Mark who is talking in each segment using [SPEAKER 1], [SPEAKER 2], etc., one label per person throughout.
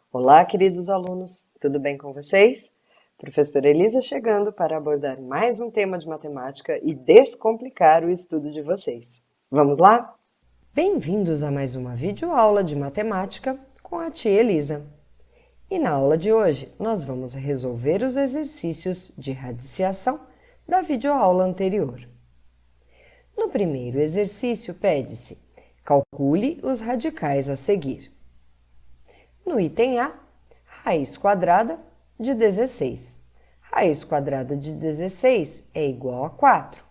[SPEAKER 1] Olá, queridos alunos, tudo bem com vocês? Professora Elisa chegando para abordar mais um tema de matemática e descomplicar o estudo de vocês. Vamos lá? Bem-vindos a mais uma videoaula de matemática com a tia Elisa. E na aula de hoje, nós vamos resolver os exercícios de radiciação da videoaula anterior. No primeiro exercício, pede-se: calcule os radicais a seguir. No item A, raiz quadrada de 16. Raiz quadrada de 16 é igual a 4,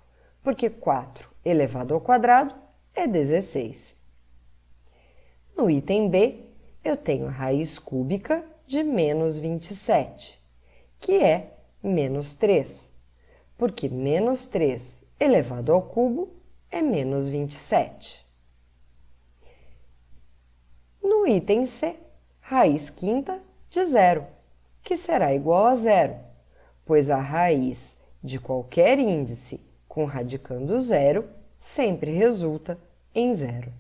[SPEAKER 1] porque 4 elevado ao quadrado é 16. No item B, eu tenho a raiz cúbica de menos 27, que é menos 3, porque menos 3 elevado ao cubo é menos 27. No item C, raiz quinta de 0, que será igual a 0, pois a raiz de qualquer índice com radicando 0 sempre resulta em 0.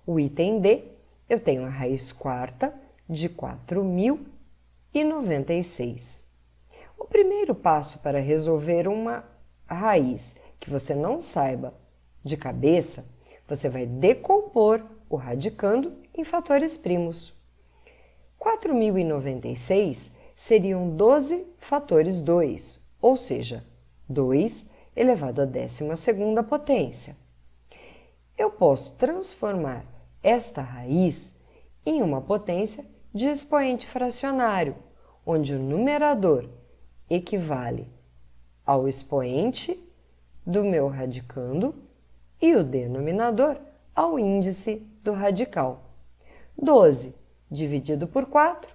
[SPEAKER 1] O item D, eu tenho a raiz quarta de 4.096. O primeiro passo para resolver uma raiz que você não saiba de cabeça, você vai decompor o radicando em fatores primos. 4.096 seriam 12 fatores 2, ou seja, 2 elevado à 12ª potência. Eu posso transformar esta raiz em uma potência de expoente fracionário, onde o numerador equivale ao expoente do meu radicando e o denominador ao índice do radical. 12 dividido por 4,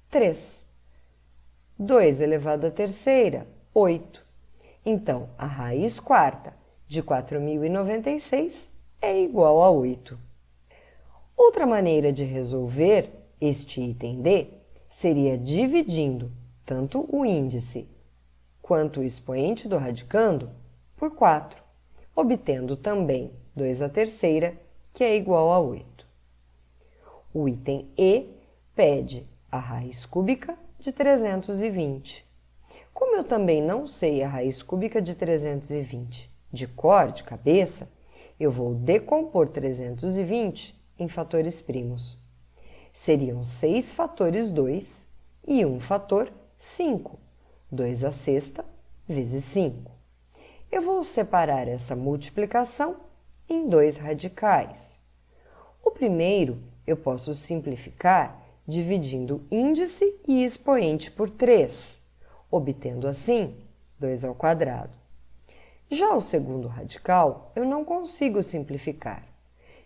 [SPEAKER 1] 3. 2 elevado à terceira, 8. Então, a raiz quarta de 4.096 é igual a 8. Outra maneira de resolver este item D seria dividindo tanto o índice quanto o expoente do radicando por 4, obtendo também 2 à terceira, que é igual a 8. O item E pede a raiz cúbica de 320. Como eu também não sei a raiz cúbica de 320 de cor, de cabeça, eu vou decompor 320 em fatores primos. Seriam 6 fatores 2 e 1 fator 5. 2 à sexta vezes 5. Eu vou separar essa multiplicação em 2 radicais. O primeiro eu posso simplificar dividindo índice e expoente por 3, obtendo assim 2 ao quadrado. Já o segundo radical eu não consigo simplificar,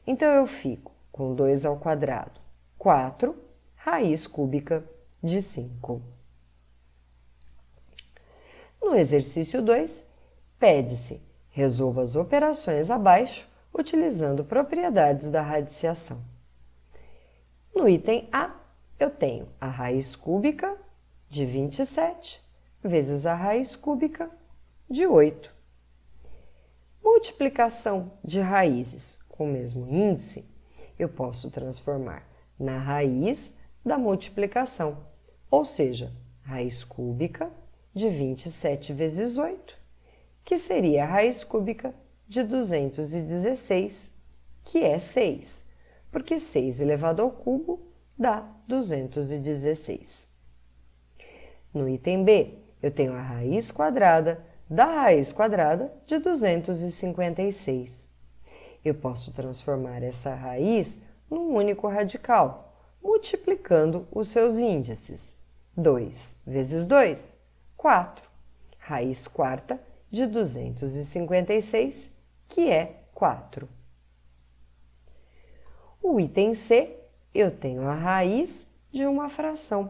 [SPEAKER 1] então eu fico com 2 ao quadrado, 4, raiz cúbica de 5. No exercício 2, pede-se: resolva as operações abaixo utilizando propriedades da radiciação. No item A, eu tenho a raiz cúbica de 27 vezes a raiz cúbica de 8. Multiplicação de raízes com o mesmo índice, eu posso transformar na raiz da multiplicação, ou seja, raiz cúbica de 27 vezes 8, que seria a raiz cúbica de 216, que é 6. Porque 6 elevado ao cubo dá 216. No item B, eu tenho a raiz quadrada da raiz quadrada de 256. Eu posso transformar essa raiz num único radical, multiplicando os seus índices. 2 vezes 2, 4. Raiz quarta de 256, que é 4. O item C, eu tenho a raiz de uma fração.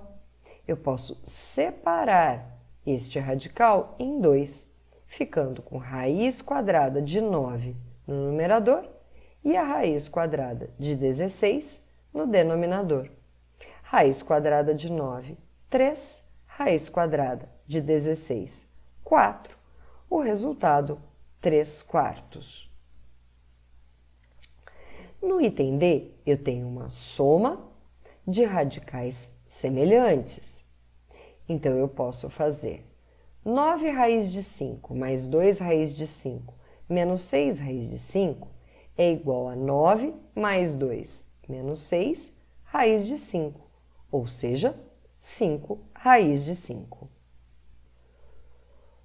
[SPEAKER 1] Eu posso separar este radical em 2, ficando com raiz quadrada de 9 no numerador e a raiz quadrada de 16 no denominador. Raiz quadrada de 9, 3. Raiz quadrada de 16, 4. O resultado, 3/4. No item D, eu tenho uma soma de radicais semelhantes. Então, eu posso fazer 9 raiz de 5 mais 2 raiz de 5 menos 6 raiz de 5 é igual a 9 mais 2 menos 6 raiz de 5, ou seja, 5 raiz de 5.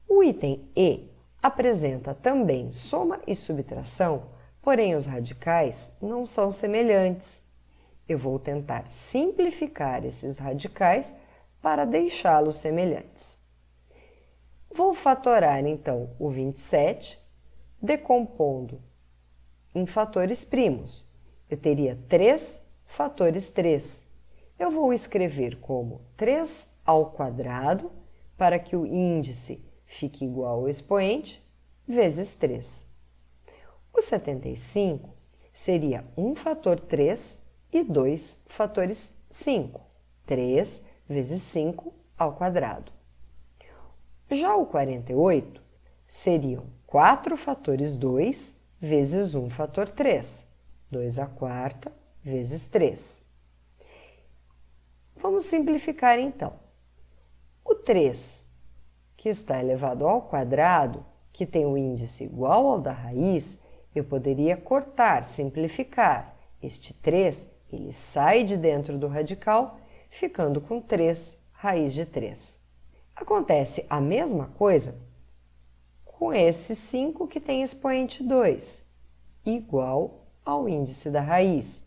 [SPEAKER 1] O item E apresenta também soma e subtração, porém os radicais não são semelhantes. Eu vou tentar simplificar esses radicais para deixá-los semelhantes. Vou fatorar, então, o 27, decompondo em fatores primos. Eu teria 3 fatores 3. Eu vou escrever como 3 ao quadrado, para que o índice fique igual ao expoente, vezes 3. O 75 seria 1 fator 3 e 2 fatores 5. 3 vezes 5 ao quadrado. Já o 48 seriam 4 fatores 2 vezes 1 fator 3. 2 à quarta vezes 3. Vamos simplificar então. O 3, que está elevado ao quadrado, que tem o índice igual ao da raiz, eu poderia cortar, simplificar. Este 3, ele sai de dentro do radical, ficando com 3 raiz de 3. Acontece a mesma coisa com esse 5 que tem expoente 2, igual ao índice da raiz.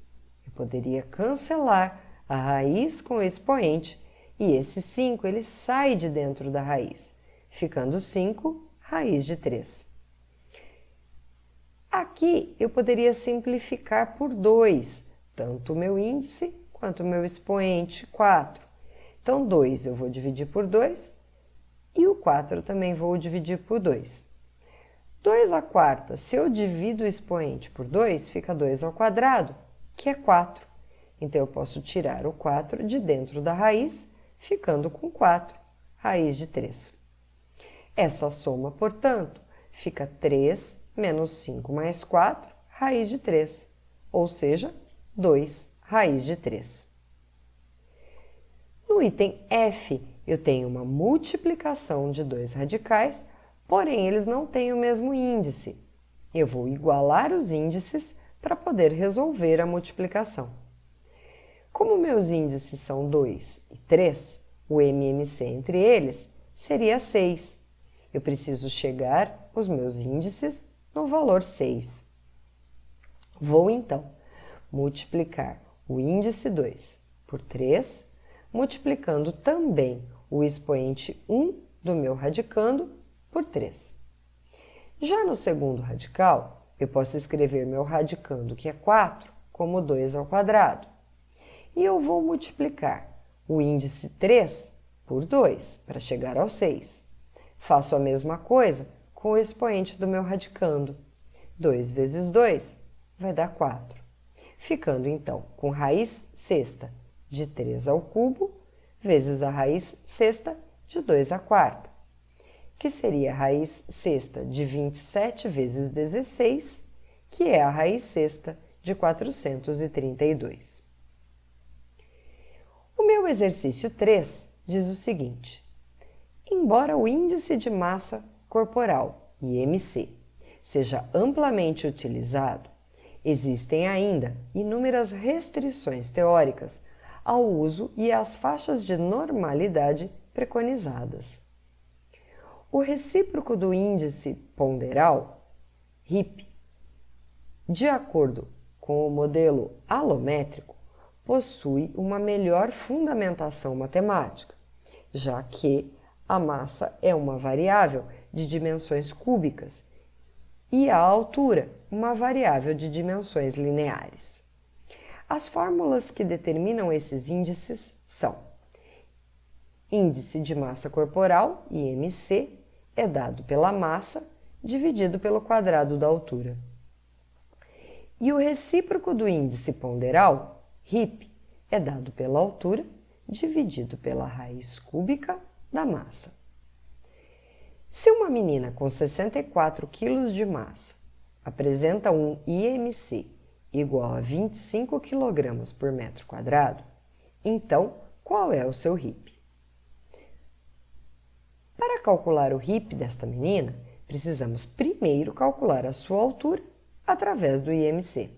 [SPEAKER 1] Eu poderia cancelar a raiz com o expoente e esse 5 ele sai de dentro da raiz, ficando 5 raiz de 3. Aqui eu poderia simplificar por 2, tanto o meu índice quanto o meu expoente 4. Então, 2 eu vou dividir por 2 e o 4 também vou dividir por 2. 2 à quarta, se eu divido o expoente por 2, fica 2 ao quadrado, que é 4. Então, eu posso tirar o 4 de dentro da raiz, ficando com 4, raiz de 3. Essa soma, portanto, fica 3 menos 5 mais 4, raiz de 3, ou seja, 2 raiz de 3. No item F, eu tenho uma multiplicação de 2 radicais, porém eles não têm o mesmo índice. Eu vou igualar os índices para poder resolver a multiplicação. Como meus índices são 2 e 3, o MMC entre eles seria 6. Eu preciso chegar os meus índices no valor 6. Vou, então, multiplicar o índice 2 por 3, multiplicando também o expoente 1 do meu radicando por 3. Já no segundo radical, eu posso escrever meu radicando, que é 4, como 2 ao quadrado. E eu vou multiplicar o índice 3 por 2, para chegar ao 6. Faço a mesma coisa com o expoente do meu radicando. 2 vezes 2 vai dar 4. Ficando, então, com raiz sexta de 3 ao cubo, vezes a raiz sexta de 2 à quarta, que seria a raiz sexta de 27 vezes 16, que é a raiz sexta de 432. O meu exercício 3 diz o seguinte: embora o índice de massa corporal, IMC, seja amplamente utilizado, existem ainda inúmeras restrições teóricas ao uso e às faixas de normalidade preconizadas. O recíproco do índice ponderal, RIP, de acordo com o modelo alométrico, possui uma melhor fundamentação matemática, já que a massa é uma variável de dimensões cúbicas e a altura uma variável de dimensões lineares. As fórmulas que determinam esses índices são: índice de massa corporal, IMC, é dado pela massa dividido pelo quadrado da altura. E o recíproco do índice ponderal, RIP, é dado pela altura dividido pela raiz cúbica da massa. Se uma menina com 64 kg de massa apresenta um IMC igual a 25 kg por metro quadrado, Então, qual é o seu RIP? Para calcular o RIP desta menina, precisamos primeiro calcular a sua altura através do IMC.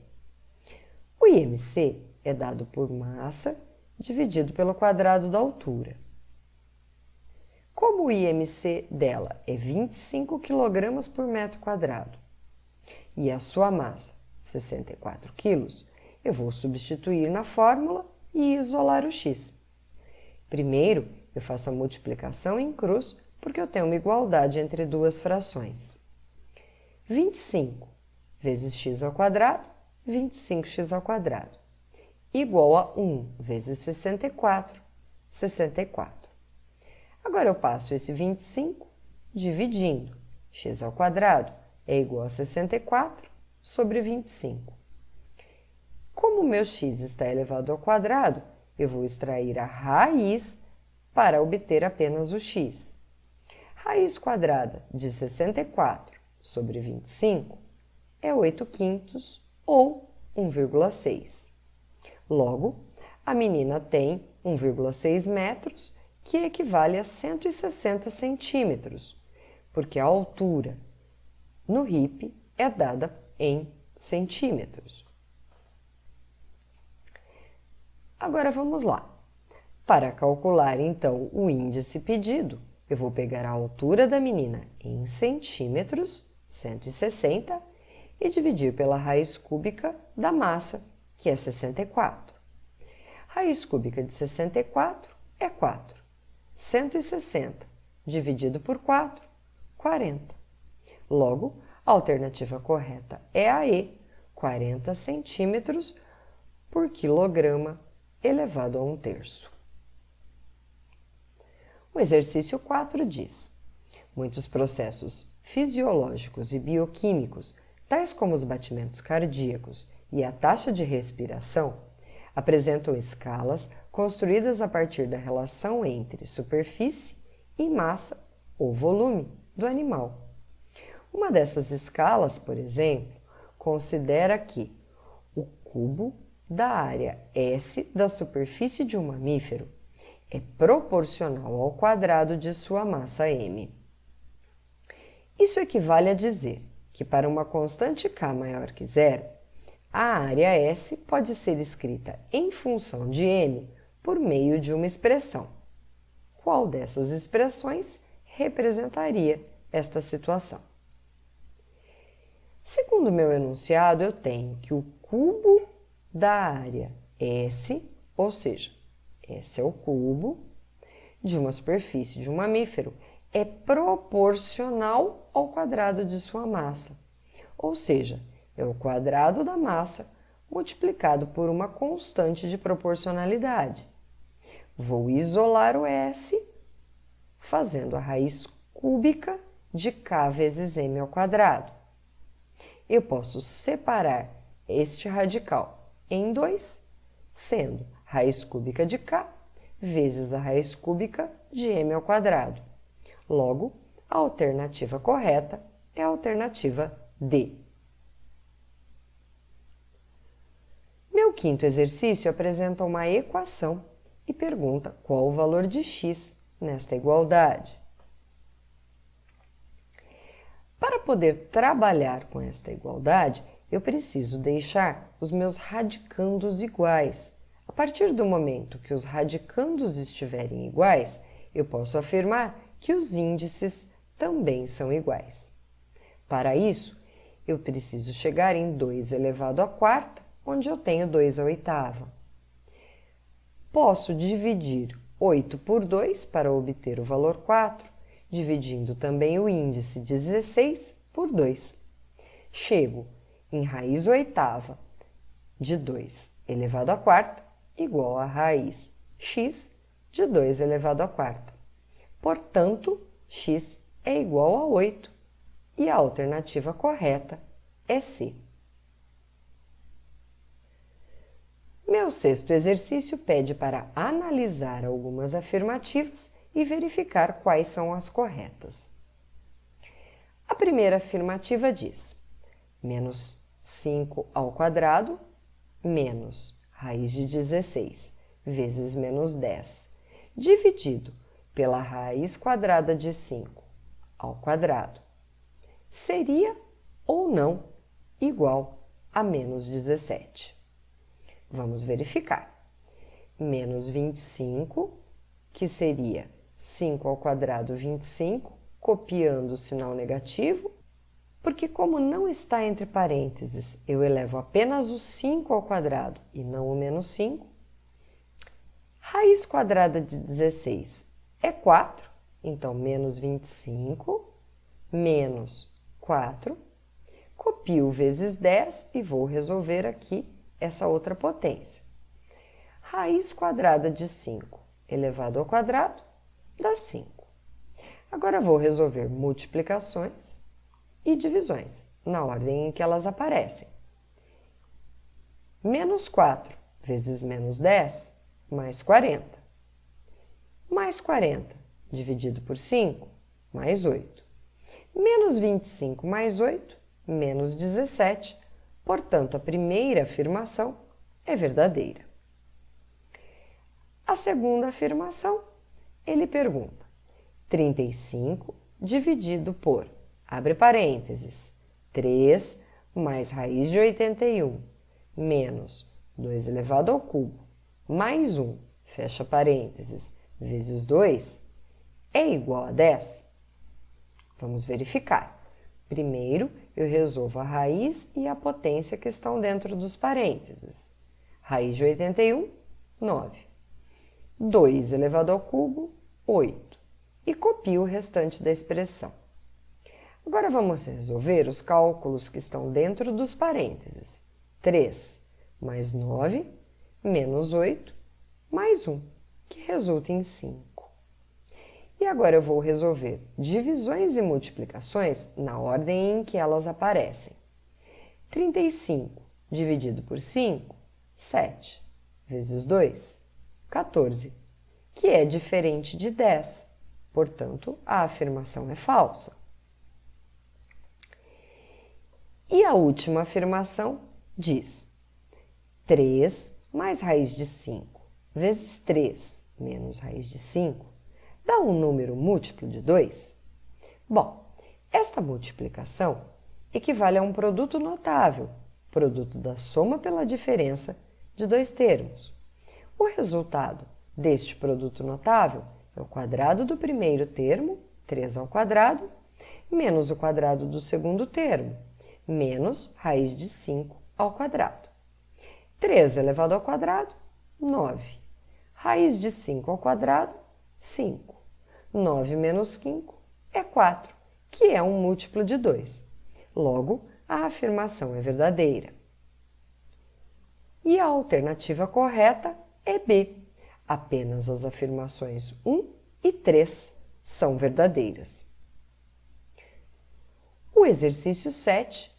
[SPEAKER 1] O IMC é dado por massa dividido pelo quadrado da altura. Como o IMC dela é 25 kg por metro quadrado e a sua massa 64 kg, eu vou substituir na fórmula e isolar o x. Primeiro, eu faço a multiplicação em cruz porque eu tenho uma igualdade entre duas frações. 25 vezes x ao quadrado, 25x ao quadrado, igual a 1 vezes 64, 64. Agora eu passo esse 25 dividindo. X ao quadrado é igual a 64 sobre 25. Como o meu x está elevado ao quadrado, eu vou extrair a raiz para obter apenas o x. Raiz quadrada de 64 sobre 25 é 8/5 ou 1,6. Logo, a menina tem 1,6 metros, que equivale a 160 centímetros, porque a altura no RIP é dada em centímetros. Agora vamos lá. Para calcular, então, o índice pedido, eu vou pegar a altura da menina em centímetros, 160, e dividir pela raiz cúbica da massa, que é 64. Raiz cúbica de 64 é 4. 160 dividido por 4, 40. Logo, a alternativa correta é a E, 40 centímetros por quilograma elevado a 1/3. O exercício 4 diz: muitos processos fisiológicos e bioquímicos, tais como os batimentos cardíacos e a taxa de respiração, apresentam escalas construídas a partir da relação entre superfície e massa ou volume do animal. Uma dessas escalas, por exemplo, considera que o cubo da área S da superfície de um mamífero é proporcional ao quadrado de sua massa m. Isso equivale a dizer que para uma constante k maior que zero, a área S pode ser escrita em função de m por meio de uma expressão. Qual dessas expressões representaria esta situação? Segundo meu enunciado, eu tenho que o cubo da área S, ou seja, S é o cubo de uma superfície de um mamífero, é proporcional ao quadrado de sua massa, ou seja, é o quadrado da massa multiplicado por uma constante de proporcionalidade. Vou isolar o S fazendo a raiz cúbica de k vezes m ao quadrado. Eu posso separar este radical em 2, sendo raiz cúbica de k vezes a raiz cúbica de m ao quadrado. Logo, a alternativa correta é a alternativa D. Meu quinto exercício apresenta uma equação e pergunta qual o valor de x nesta igualdade. Para poder trabalhar com esta igualdade, eu preciso deixar os meus radicandos iguais. A partir do momento que os radicandos estiverem iguais, eu posso afirmar que os índices também são iguais. Para isso, eu preciso chegar em 2 elevado à quarta, onde eu tenho 2 à oitava. Posso dividir 8 por 2 para obter o valor 4, dividindo também o índice 16 por 2. Chego em raiz oitava de 2 elevado à quarta igual a raiz x de 2 elevado à quarta. Portanto, x é igual a 8 e a alternativa correta é C. Meu sexto exercício pede para analisar algumas afirmativas e verificar quais são as corretas. A primeira afirmativa diz: menos 5 ao quadrado menos raiz de 16 vezes menos 10, dividido pela raiz quadrada de 5 ao quadrado, seria ou não igual a menos 17. Vamos verificar. Menos 25, que seria 5 ao quadrado 25, copiando o sinal negativo, porque como não está entre parênteses, eu elevo apenas o 5 ao quadrado e não o menos 5. Raiz quadrada de 16 é 4, então menos 25 menos 4. Copio vezes 10 e vou resolver aqui essa outra potência. Raiz quadrada de 5 elevado ao quadrado dá 5. Agora vou resolver multiplicações e divisões, na ordem em que elas aparecem. Menos 4 vezes menos 10, mais 40. Mais 40 dividido por 5, mais 8. Menos 25 mais 8, menos 17. Portanto, a primeira afirmação é verdadeira. A segunda afirmação, ele pergunta: 35 dividido por, abre parênteses, 3 mais raiz de 81, menos 2 elevado ao cubo, mais 1, fecha parênteses, vezes 2, é igual a 10? Vamos verificar. Primeiro, eu resolvo a raiz e a potência que estão dentro dos parênteses. Raiz de 81, 9. 2 elevado ao cubo, 8. E copio o restante da expressão. Agora vamos resolver os cálculos que estão dentro dos parênteses. 3 mais 9, menos 8, mais 1, que resulta em 5. E agora eu vou resolver divisões e multiplicações na ordem em que elas aparecem. 35 dividido por 5, 7, vezes 2, 14, que é diferente de 10. Portanto, a afirmação é falsa. E a última afirmação diz: 3 mais raiz de 5 vezes 3 menos raiz de 5 dá um número múltiplo de 2? Bom, esta multiplicação equivale a um produto notável, produto da soma pela diferença de dois termos. O resultado deste produto notável é o quadrado do primeiro termo, 3 ao quadrado, menos o quadrado do segundo termo, menos raiz de 5 ao quadrado. 3 elevado ao quadrado, 9. Raiz de 5 ao quadrado, 5. 9 menos 5 é 4, que é um múltiplo de 2. Logo, a afirmação é verdadeira. E a alternativa correta é B. Apenas as afirmações 1 e 3 são verdadeiras. O exercício 7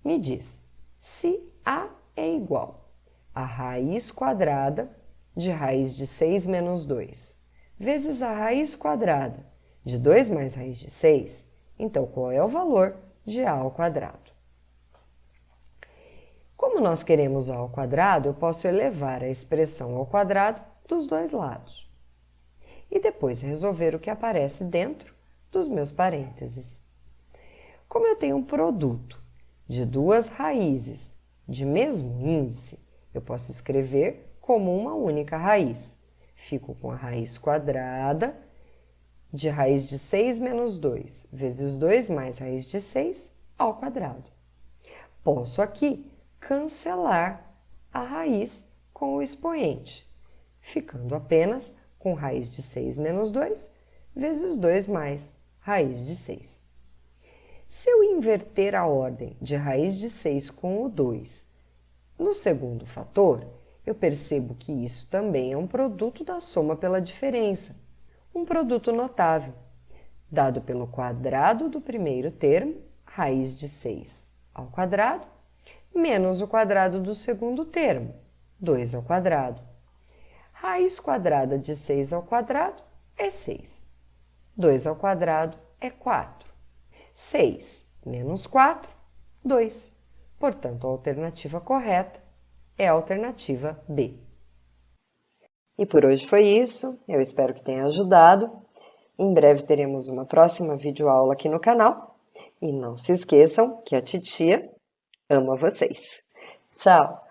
[SPEAKER 1] me diz: se A é igual a raiz quadrada de raiz de 6 menos 2 vezes a raiz quadrada de 2 mais raiz de 6, então qual é o valor de A ao quadrado? Como nós queremos A ao quadrado, eu posso elevar a expressão ao quadrado dos dois lados e depois resolver o que aparece dentro dos meus parênteses. Como eu tenho um produto de duas raízes de mesmo índice, eu posso escrever como uma única raiz. Fico com a raiz quadrada de raiz de 6 menos 2 vezes 2 mais raiz de 6 ao quadrado. Posso aqui cancelar a raiz com o expoente, ficando apenas com raiz de 6 menos 2 vezes 2 mais raiz de 6. Se eu inverter a ordem de raiz de 6 com o 2 no segundo fator, eu percebo que isso também é um produto da soma pela diferença, um produto notável, dado pelo quadrado do primeiro termo, raiz de 6 ao quadrado, menos o quadrado do segundo termo, 2 ao quadrado. Raiz quadrada de 6 ao quadrado é 6. 2 ao quadrado é 4. 6 menos 4, 2. Portanto, a alternativa correta é a alternativa B. E por hoje foi isso, eu espero que tenha ajudado. Em breve teremos uma próxima videoaula aqui no canal. E não se esqueçam que a titia ama vocês. Tchau!